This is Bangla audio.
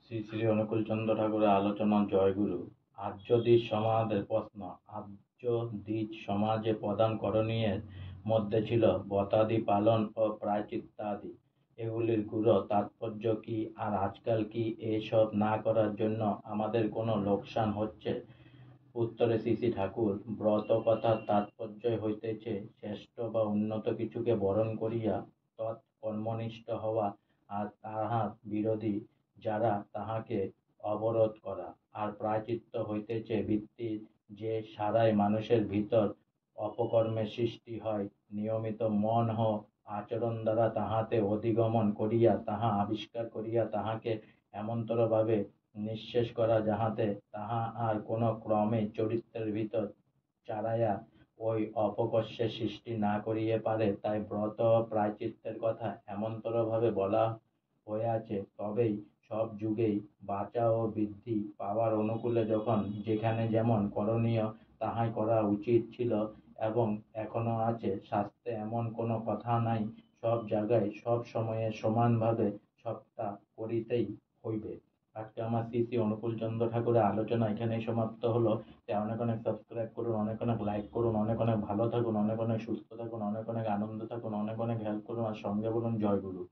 শ্রী শ্রী অনুকূল চন্দ্র ঠাকুরের আলোচনা জয়গুরু। আর্যদ্বীজ সমাজের প্রশ্ন। আর্যদ্বীজ সমাজে প্রধান করণীয়ের মধ্যে ছিল ব্রতাদি পালন ও প্রায়শ্চিত্তাদি। এগুলির গূঢ় তাৎপর্য কি, আর আজকাল কি এসব না করার জন্য আমাদের কোনো লোকসান হচ্ছে? উত্তরে শ্রী শ্রী ঠাকুর, ব্রত কথার তাৎপর্য হইতেছে শ্রেষ্ঠ বা উন্নত কিছুকে বরণ করিয়া তৎকর্মনিষ্ঠ হওয়া, আর তাহার বিরোধী যারা তাহাকে অবরোধ করা। আর প্রায়শ্চিত্ত হইতেছে বৃত্তির যে সারায় মানুষের ভিতর অপকর্মের সৃষ্টি হয়, নিয়মিত মন ও আচরণ দ্বারা তাহাতে অধিগমন করিয়া, তাহা আবিষ্কার করিয়া তাহাকে এমনতরভাবে নিঃশেষ করা, যাহাতে তাহা আর কোনো ক্রমে চরিত্রের ভিতর চারাইয়া ওই অপকর্ষের সৃষ্টি না করিয়ে পারে। তাই ব্রত ও প্রায়শ্চিত্তের কথা এমনতরভাবে বলা হইয়াছে। তবেই সব যুগেই বাঁচা ও বৃদ্ধি পাওয়ার অনুকূলে যখন যেখানে যেমন করণীয় তাহাই করা উচিত ছিল এবং এখনো আছে। শাস্ত্রে এমন কোনো কথা নাই, সব জায়গায় সব সময়ে সমানভাবে সবটা করিতেই হইবে। আজকে আমার শ্রী শ্রী অনুকূল চন্দ্র ঠাকুরের আলোচনা এখানেই সমাপ্ত হলো। অনেক অনেক সাবস্ক্রাইব করুন, অনেক অনেক লাইক করুন, অনেক অনেক ভালো থাকুন, অনেক অনেক সুস্থ থাকুন, অনেক অনেক আনন্দ থাকুন, অনেক অনেক হেল্প করুন, আর সঙ্গে বলুন জয় গুরু।